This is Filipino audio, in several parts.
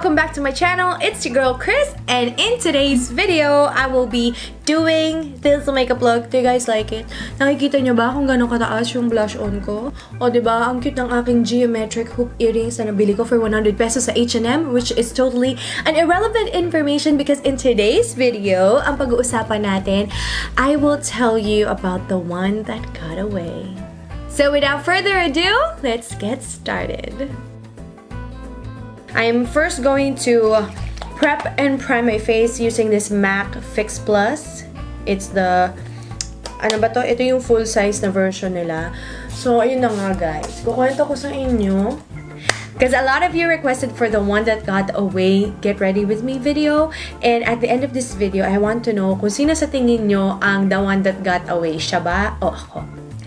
Welcome back to my channel. It's your girl Chris, and in today's video, I will be doing this makeup look. Do you guys like it? Nakikita nyo ba kung gano'ng kataas yung blush on ko? O diba, ang cute ng aking geometric hoop earrings na nabili ko for 100 pesos sa H&M, which is totally an irrelevant information because in today's video, ang pag-uusapan natin, I will tell you about the one that got away. So without further ado, let's get started. I'm first going to prep and prime my face using this MAC Fix Plus. It's the, ano ba to? Ito yung full size na version nila. So, ayun na nga guys. Kukwento ko sa inyo. Because a lot of you requested for the one that got away, get ready with me video. And at the end of this video, I want to know kung sino sa tingin nyo ang the one that got away. Siya ba o ako?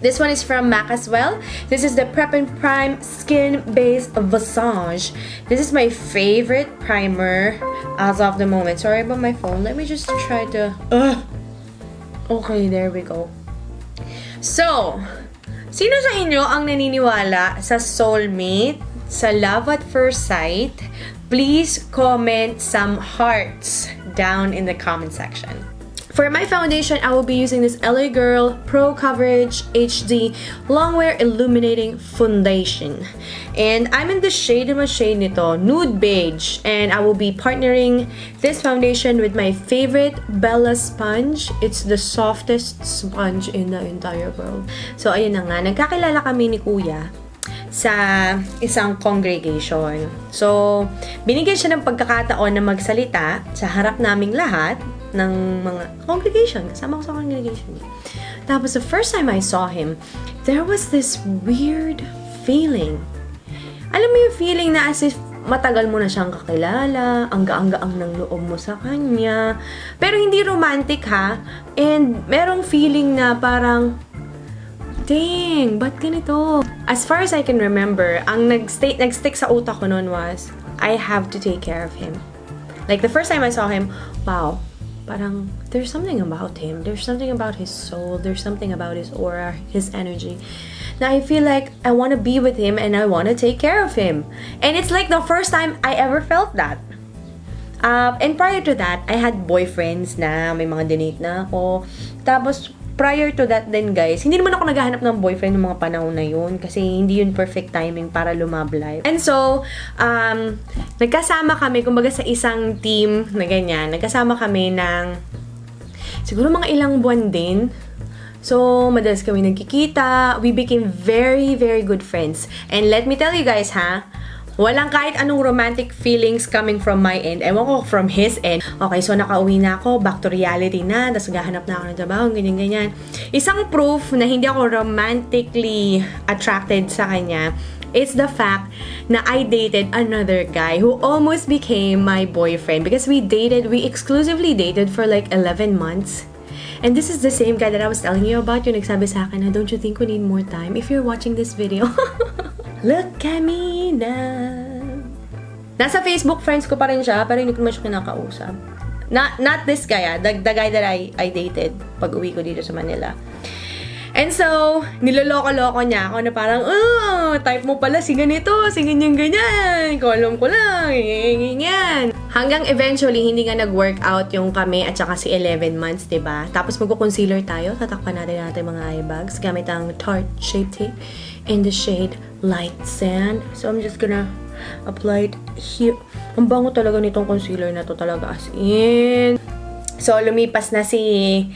This one is from MAC as well. This is the Prep and Prime Skin Base Visage. This is my favorite primer as of the moment. Sorry about my phone. Let me just try to... Okay, there we go. So, sino sa inyo ang naniniwala sa soulmate, sa love at first sight? Please comment some hearts down in the comment section. For my foundation, I will be using this LA Girl Pro Coverage HD Longwear Illuminating Foundation. And I'm in the shade nito, Nude Beige. And I will be partnering this foundation with my favorite Bella sponge. It's the softest sponge in the entire world. So, ayun na nga. Nagkakilala kami ni Kuya sa isang congregation. So, binigyan siya ng pagkakataon na magsalita sa harap naming lahat ng mga congregation. Kasama ko sa congregation. Tapos, the first time I saw him, there was this weird feeling. Alam mo yung feeling na as if matagal mo na siyang kakilala, ang gaang-gaang ng loob mo sa kanya. Pero hindi romantic ha. And merong feeling na parang, dang, ba't ganito? As far as I can remember, ang nag-stick sa utak ko noon was, I have to take care of him. Like, the first time I saw him, wow, parang, there's something about him. There's something about his soul. There's something about his aura, his energy. Now, I feel like I want to be with him and I want to take care of him. And it's like the first time I ever felt that. And prior to that, I had boyfriends na may mga dinate na ako. Tapos, prior to that din guys, hindi naman ako naghahanap ng boyfriend ng mga panahon na yun kasi hindi yun perfect timing para lumablay. And so, nagkasama kami, kumbaga sa isang team na ganyan, nagkasama kami ng siguro mga ilang buwan din. So, madalas kami nagkikita. We became very, very good friends. And let me tell you guys ha, walang kahit anong romantic feelings coming from my end. Ewan ko, from his end. Okay, so nakauwi na ako, back to reality na, tapos gahanap na ako ng trabaho, ganyan-ganyan. Isang proof na hindi ako romantically attracted sa kanya is the fact na I dated another guy who almost became my boyfriend because we exclusively dated for like 11 months. And this is the same guy that I was telling you about, yung nagsabi sa akin na, don't you think we need more time? If you're watching this video, look at me now. Nasa Facebook friends ko pa rin siya, pero hindi ko naman siya kinakausap. Not this guy, the guy that I dated pag uwi ko dito sa Manila. And so, niloloko-loko niya ako na parang, type mo pala si ganito, si ganyan-ganyan. Alam ko lang, ganyan. Hanggang eventually, hindi nga nag-workout yung kami at saka si 11 months, diba? Tapos magko-concealer tayo, tatakpan natin mga eye bags gamit ang Tarte Shape Tape in the shade Light Sand. So, I'm just gonna apply it here. Ang bango talaga nitong concealer na to talaga as in. So, lumipas na si...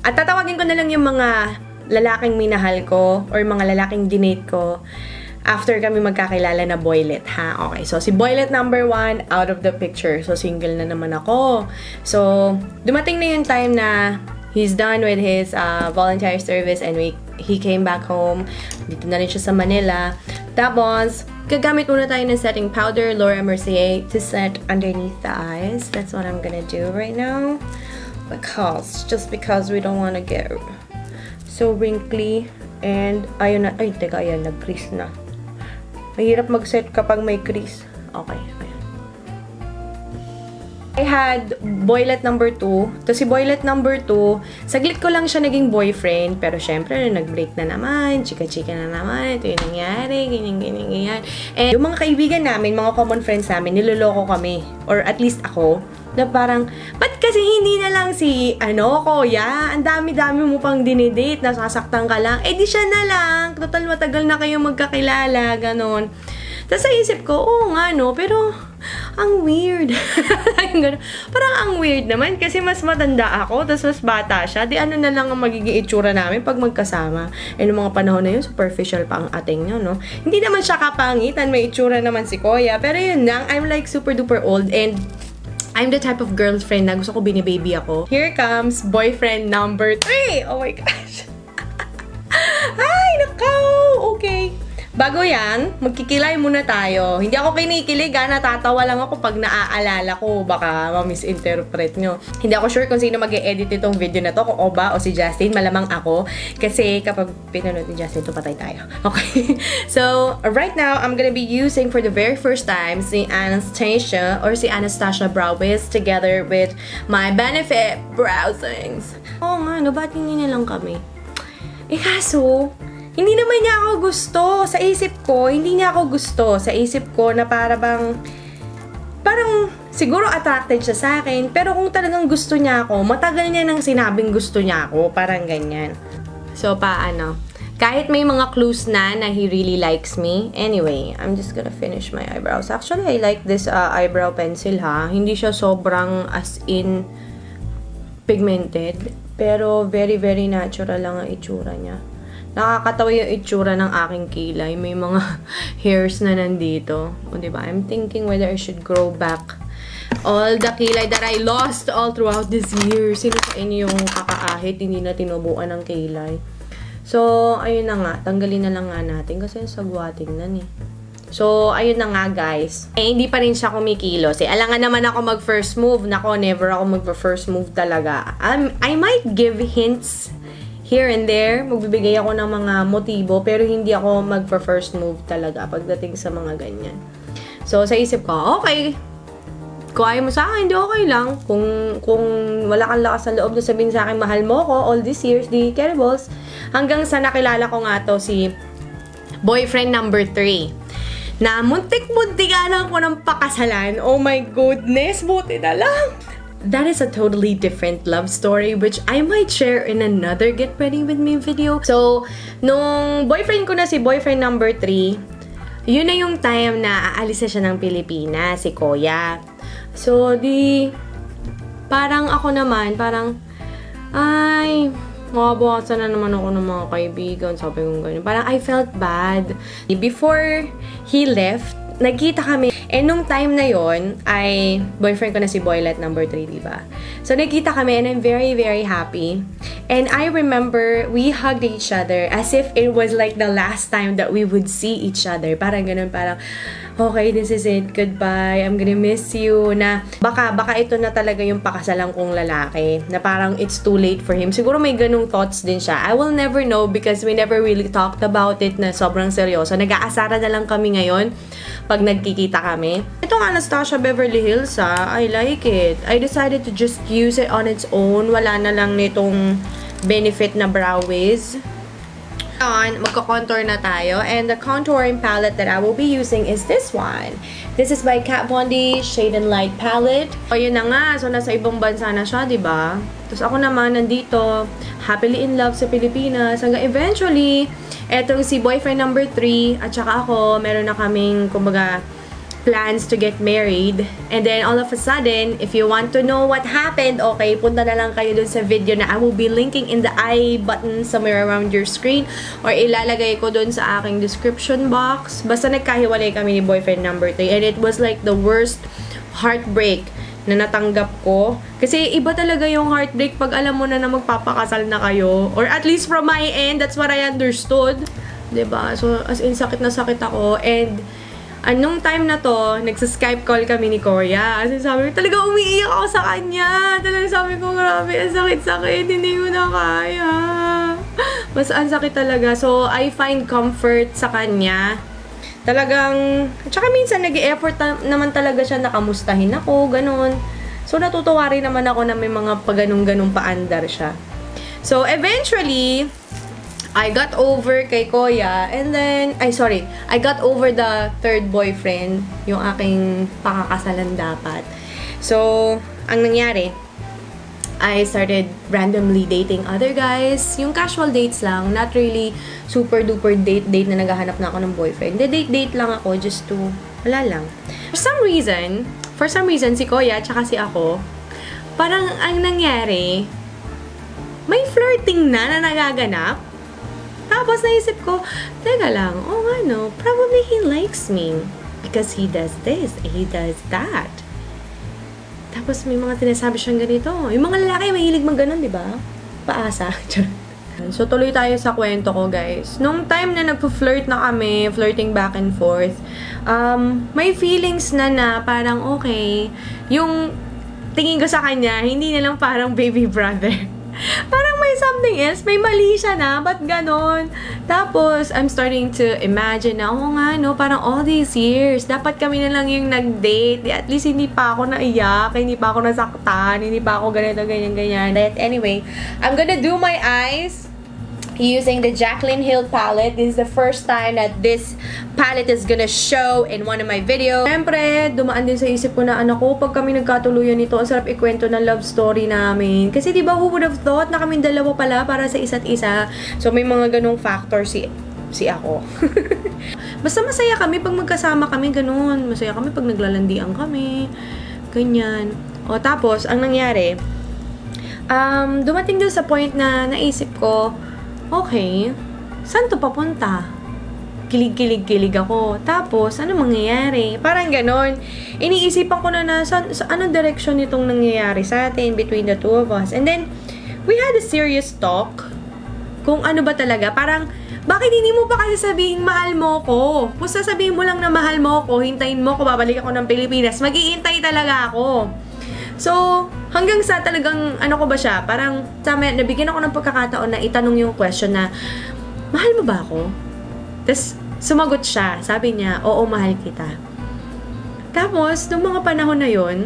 at tatawagin ko na lang yung mga lalaking minahal ko or mga lalaking dinate ko after kami magkakilala na boylet, ha? Okay, so si boylet number 1 out of the picture. So, single na naman ako. So, dumating na yung time na he's done with his voluntary service and he came back home. Dito na rin siya sa Manila. Tapos, gagamit muna tayo ng setting powder, Laura Mercier, to set underneath the eyes. That's what I'm gonna do right now. Just because we don't want to get so wrinkly. And, ayun na, nag-crease na. Mahirap mag-set kapag may crease. Okay, ayan. I had boylet number 2. Tapos si boylet number 2, saglit ko lang siya naging boyfriend. Pero syempre, nag-break na naman, chika-chika na naman, ito yung nangyari, ganyan. And yung mga kaibigan namin, mga common friends namin, niloloko kami. Or at least ako. Na parang, ba't kasi hindi na lang si, kuya? Ang dami-dami mo pang dinidate, nasasaktan ka lang. Eh di siya na lang. Total matagal na kayo magkakilala, ganon. Tapos sa isip ko, oo nga no, pero ang weird. Parang ang weird naman kasi mas matanda ako, tapos mas bata siya. Di ano na lang ang magiging itsura namin pag magkasama. Eh, noong mga panahon na yun, superficial pa ang ating nyo, no? Hindi naman siya kapangitan, may itsura naman si Kuya. Pero yun lang, I'm like super duper old and I'm the type of girlfriend na gusto ko binibaby ako. Here comes boyfriend number 3! Oh my gosh! Ay, nakaw! Okay. Bago yan, magkikilay muna tayo. Hindi ako kinikilig, natatawa lang ako pag naaalala ko. Baka ma-misinterpret nyo. Hindi ako sure kung sino mag-e-edit itong video na to, kung Oba o si Justin. Malamang ako. Kasi kapag pinanood ni Justin, patay tayo. Okay? So, right now, I'm gonna be using for the very first time si Anastasia or si Anastasia Brow Wiz together with my Benefit Brow Things. Oo nga, ba't hindi na lang kami? Eh kaso, hindi naman niya ako gusto. Sa isip ko, hindi niya ako gusto. Sa isip ko na parang siguro attracted siya sa akin. Pero kung talagang gusto niya ako, matagal niya nang sinabing gusto niya ako. Parang ganyan. So, paano? Kahit may mga clues na he really likes me. Anyway, I'm just gonna finish my eyebrows. Actually, I like this eyebrow pencil ha. Hindi siya sobrang as in pigmented. Pero very, very natural lang ang itsura niya. Nakakatawa yung itsura ng aking kilay. May mga hairs na nandito. O, diba? I'm thinking whether I should grow back all the kilay that I lost all throughout this year. Sino sa inyo yung kakaahit, hindi na tinubuan ng kilay? So, ayun na nga. Tanggalin na lang nga natin kasi sagwating na eh. So, ayun na nga guys. Eh, hindi pa rin siya kumikilos. Alangan naman ako mag-first move. Nako, never ako mag-first move talaga. I might give hints here and there, magbibigay ako ng mga motibo, pero hindi ako mag-first move talaga pagdating sa mga ganyan. So, sa isip ko, okay, kung ayaw mo sa akin, hindi okay lang. Kung wala kang lakas ng loob na sabihin sa akin, mahal mo ko all these years, di terribles. Hanggang sa nakilala ko nga to si boyfriend number 3. Na muntik-muntikan ko ng pakasalan. Oh my goodness, buti na lang. That is a totally different love story which I might share in another Get Ready With Me video. So, nung boyfriend ko na si boyfriend number 3, yun na yung time na aalis na siya ng Pilipinas, si Kuya. So, parang ako naman, ay, makabawasan na naman ako ng mga kaibigan. Sabi ko ganyan. Parang I felt bad. Before he left, nagkita kami. And nung time na yon ay boyfriend ko na si Boylet number 3, diba? So, nagkita kami and I'm very, very happy. And I remember we hugged each other as if it was like the last time that we would see each other. Parang ganun, parang, okay, this is it. Goodbye. I'm gonna miss you. Na baka ito na talaga yung pakasalan kong lalaki. Na parang it's too late for him. Siguro may ganung thoughts din siya. I will never know because we never really talked about it na sobrang seryoso. Nag-aasara na lang kami ngayon pag nagkikita kami. Itong Anastasia Beverly Hills I like it. I decided to just use it on its own. Wala na lang nitong Benefit na Brow Wiz. Magko-contour na tayo. And the contouring palette that I will be using is this one. This is by Kat Von D Shade and Light Palette. O, yun na nga. So, nasa ibang bansa na siya, diba? Tapos ako naman, nandito, happily in love sa Pilipinas. Hanggang eventually, etong si boyfriend number 3 at saka ako, meron na kaming, kumbaga, plans to get married. And then, all of a sudden, if you want to know what happened, okay, punta na lang kayo dun sa video na I will be linking in the I button somewhere around your screen or ilalagay ko dun sa aking description box. Basta nagkahiwalay kami ni boyfriend number 3 and it was like the worst heartbreak na natanggap ko. Kasi iba talaga yung heartbreak pag alam mo na magpapakasal na kayo. Or at least from my end, that's what I understood. 'Di ba? So, as in, sakit na sakit ako. And anong time na to, nagsa-Skype call kami ni Kuya. Kasi sabi ko, talaga umiiyak ako sa kanya. Talaga sabi ko, grabe, ang sakit-sakit, hindi ko na kaya. Mas ang sakit talaga. So, I find comfort sa kanya. Talagang, tsaka minsan nag-e-effort naman talaga siya na kamustahin ako, ganun. So, natutuwa rin naman ako na may mga paganong-ganong paandar siya. So, eventually, I got over kay Kuya, and then, I got over the third boyfriend, yung aking pakakasalan dapat. So, ang nangyari, I started randomly dating other guys. Yung casual dates lang, not really super duper date na naghahanap na ako ng boyfriend. Date lang ako just to, wala lang. For some reason, si Kuya tsaka si ako, parang ang nangyari, may flirting na nagaganap. Tapos naisip ko, teka lang, probably he likes me. Because he does this, he does that. Tapos may mga tinasabi siyang ganito. Yung mga lalaki, mahilig mag ganon, di ba? Paasa. So, tuloy tayo sa kwento ko, guys. Nung time na nagpo-flirt na kami, flirting back and forth, may feelings na parang okay. Yung tingin ko sa kanya, hindi na lang parang baby brother. Parang may something else, may mali siya na, ba't ganon? Tapos, I'm starting to imagine na, parang all these years, dapat kami na lang yung nag-date. At least, hindi pa ako naiyak, hindi pa ako nasaktan, hindi pa ako ganito, ganyan. But anyway, I'm gonna do my eyes using the Jaclyn Hill palette. This is the first time that this palette is gonna show in one of my videos. Siyempre, dumaan din sa isip ko na anak ko, pag kami nagkatuluyan nito, ang sarap ikwento ng love story namin. Kasi diba, who would have thought na kaming dalawa pala para sa isa't isa? So, may mga ganong factor si ako. Basta masaya kami pag magkasama kami, ganun. Masaya kami pag naglalandian kami. Ganyan. O, tapos, ang nangyari, dumating doon sa point na naisip ko, okay, saan to papunta? Kilig ako. Tapos, ano mangyayari? Parang ganon. Iniisipan ko na sa anong direction itong nangyayari sa atin between the two of us. And then, we had a serious talk. Kung ano ba talaga. Parang, bakit hindi mo pa kasi sabihin mahal mo ko? Kung sasabihin mo lang na mahal mo ko, hintayin mo ko, babalik ako ng Pilipinas, mag-iintay talaga ako. So, hanggang sa talagang, ko ba siya, parang, nabigyan ako ng pagkakataon na itanong yung question na, mahal mo ba ako? Tapos, sumagot siya. Sabi niya, oo, mahal kita. Tapos, nung mga panahon na yon,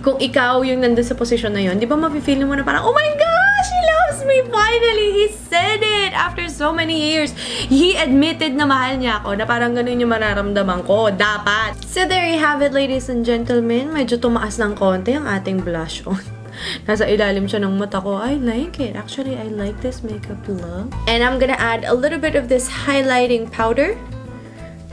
kung ikaw yung nandun sa posisyon na yon, di ba mafe-feel mo na parang, oh my gosh, he loves me! Finally, he said it! After so many years, he admitted na mahal niya ako, na parang ganun yung mararamdaman ko. Dapat! So there you have it, ladies and gentlemen. Medyo tumaas ng konti ang ating blush on. Nasa ilalim siya ng mata ko. I like it. Actually, I like this makeup look. And I'm gonna add a little bit of this highlighting powder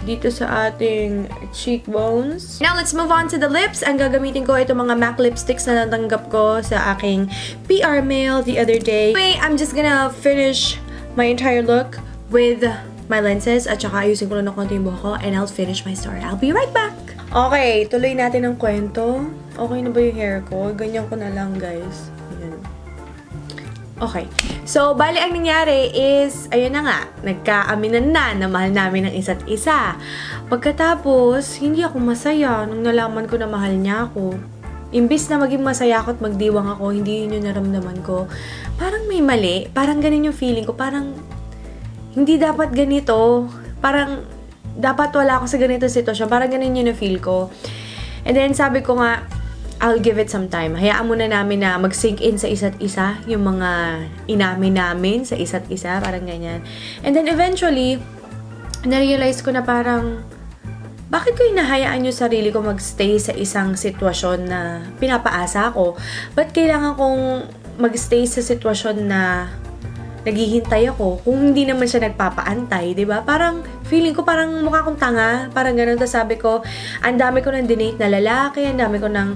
dito sa ating cheekbones. Now, let's move on to the lips. Ang gagamitin ko ito mga MAC lipsticks na natanggap ko sa aking PR mail the other day. Anyway, I'm just gonna finish my entire look with my lenses at saka ayusin ko lang ng konti yung buhok ko and I'll finish my story. I'll be right back! Okay, tuloy natin ang kwento. Okay na ba yung hair ko? Ganyan ko na lang, guys. Ayan. Okay. So, bali ang nangyari is, ayun na nga, nagkaaminan na mahal namin ng isa't isa. Pagkatapos, hindi ako masaya nung nalaman ko na mahal niya ako. Imbis na maging masaya ako at magdiwang ako, hindi yun yung naramdaman ko. Parang may mali. Parang ganun yung feeling ko. Parang, hindi dapat ganito. Parang, dapat wala ako sa ganito sitwasyon. Parang ganun yung na-feel ko. And then, sabi ko nga, I'll give it some time. Hayaan muna namin na mag-sink in sa isa't isa yung mga inamin namin sa isa't isa. Parang ganyan. And then eventually, na-realize ko na parang, bakit ko inahayaan yung sarili ko mag-stay sa isang sitwasyon na pinapaasa ko? Ba't kailangan kong mag-stay sa sitwasyon na naghihintay ako kung hindi naman siya nagpapaantay, di ba? Parang feeling ko parang mukha kong tanga, parang ganun. Tapos sabi ko, ang dami ko nang dinate na lalaki, ang dami ko nang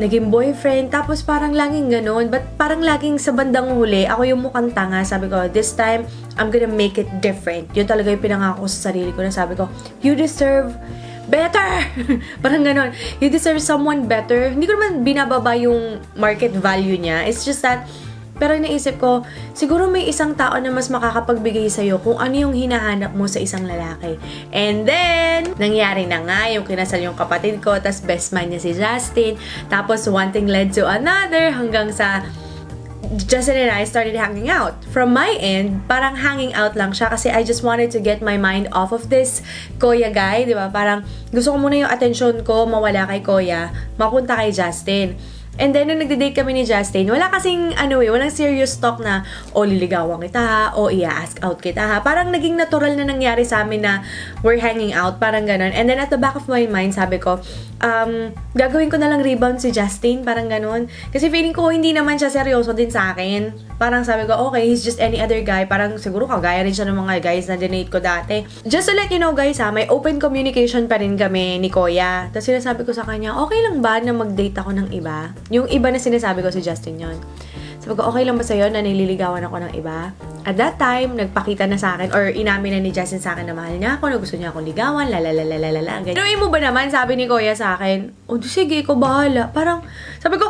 naging boyfriend, tapos parang laging ganun. But parang laging sa bandang huli, ako yung mukhang tanga. Sabi ko, this time, I'm gonna make it different. Yun talaga yung pinangako ko sa sarili ko na sabi ko, you deserve better! Parang ganon. You deserve someone better. Hindi ko naman binababa yung market value niya. It's just that, pero naisip ko, siguro may isang tao na mas makakapagbigay sa'yo kung ano yung hinahanap mo sa isang lalaki. And then, nangyari na nga yung kinasal yung kapatid ko, tas best man niya si Justin. Tapos, one thing led to another hanggang sa Justin and I started hanging out. From my end, parang hanging out lang siya kasi I just wanted to get my mind off of this Koya guy, di ba? Parang gusto ko muna yung attention ko mawala kay Koya, mapunta kay Justin. And then, nung nagde-date kami ni Justin, wala kasing, walang serious talk na, liligawan kita, i-ask out kita, ha. Parang naging natural na nangyari sa amin na we're hanging out, parang ganon. And then, at the back of my mind, sabi ko, gagawin ko na lang rebound si Justin, parang ganon. Kasi feeling ko, hindi naman siya seryoso din sa akin. Parang sabi ko, okay, he's just any other guy. Parang siguro kagaya rin siya ng mga guys na dinate ko dati. Just to let you know, guys, ha, may open communication pa rin kami ni Koya. Tapos sinasabi ko sa kanya, okay lang ba na mag-date ako ng iba? Yung iba na sinasabi ko si Justin yon. Sabi ko, okay lang ba sa'yo na nililigawan ako ng iba? At that time, nagpakita na sa akin or inamin na ni Justin sa akin na mahal niya ako, na gusto niya akong ligawan, lalalalalala. Gano'n mo ba naman, sabi ni Koya sa akin, sige, ikaw bahala. Parang, sabi ko,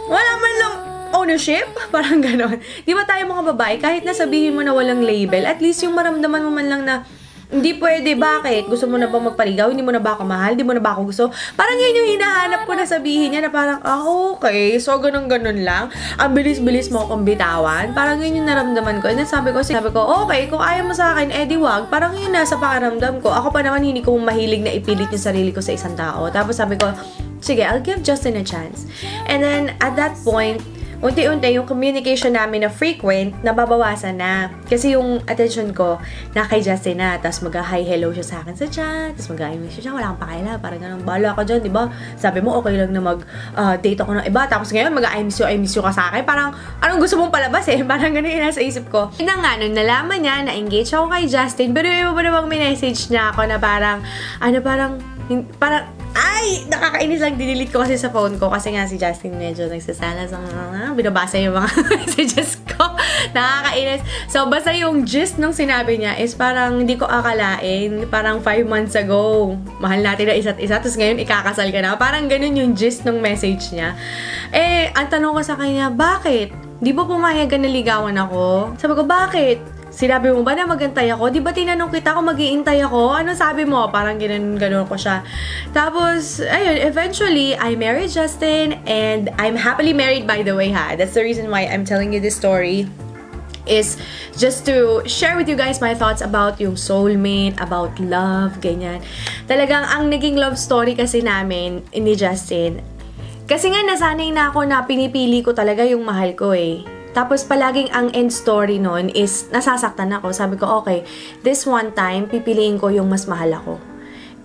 wala man lang ownership? Parang gano'n. Di ba tayo mga babae, kahit nasabihin mo na walang label, at least yung maramdaman mo man lang na, hindi pwede, bakit? Gusto mo na ba magpaligaw? Hindi mo na ba ako mahal? Hindi mo na ba ako gusto? Parang yun yung hinahanap ko na sabihin niya na parang, okay, so ganun-ganun lang. Ang bilis-bilis mo akong bitawan. Parang yun yung naramdaman ko. And then sabi ko, okay, kung ayaw mo sa akin, di wag. Parang yun nasa pakaramdam ko. Ako pa naman, hindi ko mahilig na ipilit yung sarili ko sa isang tao. Tapos sabi ko, sige, I'll give Justin a chance. And then, at that point, unti-unti yung communication namin na frequent, nababawasan na. Kasi yung attention ko, na kay Justin na. Tapos mag-hi hello siya sa akin sa chat. Tapos mag-I miss siya. Wala kang pakaila. Parang ganun, bahala ka dyan, di ba? Sabi mo, okay lang na mag-date ako ng iba. Tapos ngayon, mag-I miss you ka sa akin. Parang, anong gusto mong palabas eh? Parang ganun yung nasa isip ko. Yun nga, nung nalaman niya, na-engage ako kay Justin. Pero yung iba ba namang minessage niya ako na parang, ay, nakakainis lang, dinidelete ko kasi sa phone ko kasi nga si Justin medyo nagsasalas binabasa yung mga messages ko. Nakakainis. So, basta yung gist nung sinabi niya is parang hindi ko akalain, parang 5 months ago, mahal natin na isa't isa, tapos ngayon ikakasal ka na. Parang ganun yung gist nung message niya. Ang tanong ko sa kanya, bakit? Di ba pumayag na ligawan ako? Sabi ko, bakit? Sinabi mo ba na magantay ako? Di ba tinanong kita kung mag-iintay ako? Ano sabi mo? Parang ganun ko siya. Tapos, ayun, eventually, I married Justin and I'm happily married, by the way, ha. That's the reason why I'm telling you this story. Is just to share with you guys my thoughts about yung soulmate, about love, ganyan. Talagang ang naging love story kasi namin ni Justin. Kasi nga nasanay na ako na pinipili ko talaga yung mahal ko eh. Tapos palaging ang end story nun is nasasaktan ako. Sabi ko, okay, this one time, pipiliin ko yung mas mahal ako.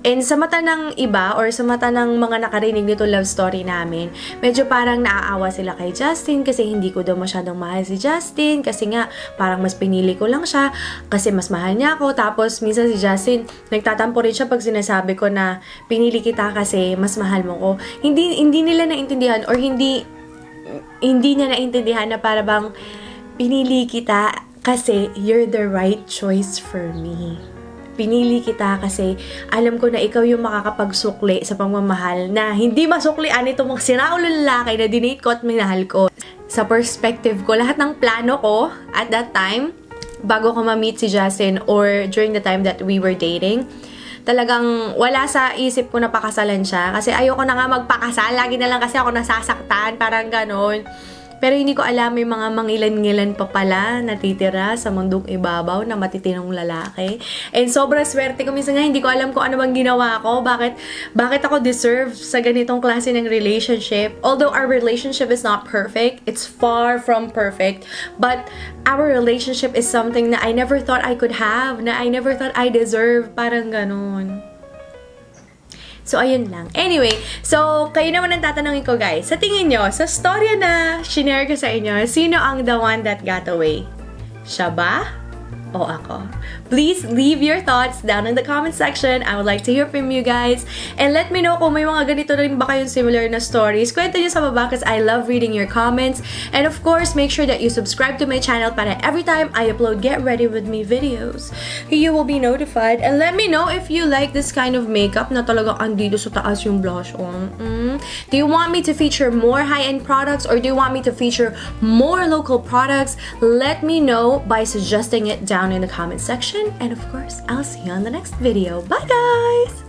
And sa mata ng iba or sa mata ng mga nakarinig nito love story namin, medyo parang naaawa sila kay Justin kasi hindi ko daw masyadong mahal si Justin kasi nga parang mas pinili ko lang siya kasi mas mahal niya ako. Tapos minsan si Justin, nagtatampo rin siya pag sinasabi ko na pinili kita kasi mas mahal mo ko. Hindi nila naintindihan or hindi niya naintindihan na para bang pinili kita kasi you're the right choice for me. Pinili kita kasi alam ko na ikaw yung makakapagsukli sa pagmamahal na hindi masuklian itong mga siraulo lalaki na dinate ko at minahal ko. Sa perspective ko, lahat ng plano ko at that time, bago ko ma-meet si Justin or during the time that we were dating, talagang wala sa isip ko na pakasalan siya. Kasi ayoko na nga magpakasal. Lagi na lang kasi ako nasasaktan. Parang ganon. Pero hindi ko alam, may mga mangilan-ngilan pa pala natitira sa mundong ibabaw na matitinong lalaki. And sobrang swerte ko. Minsan nga hindi ko alam kung ano bang ginawa ko. Bakit ako deserve sa ganitong klase ng relationship. Although our relationship is not perfect, it's far from perfect. But our relationship is something na I never thought I could have, na I never thought I deserve. Parang ganun. So, ayun lang. Anyway, so, kayo naman ang tatanungin ko, guys. Sa tingin nyo, sa storya na shinare ko sa inyo, sino ang the one that got away? Siya ba? O ako? Please leave your thoughts down in the comment section. I would like to hear from you guys. And let me know kung may mga ganito rin ba kayong similar na stories. Kwento nyo sa baba because I love reading your comments. And of course, make sure that you subscribe to my channel para every time I upload Get Ready With Me videos, you will be notified. And let me know if you like this kind of makeup na talagang andito sa taas yung blush on. Do you want me to feature more high-end products or do you want me to feature more local products? Let me know by suggesting it down in the comment section. And of course, I'll see you on the next video. Bye, guys!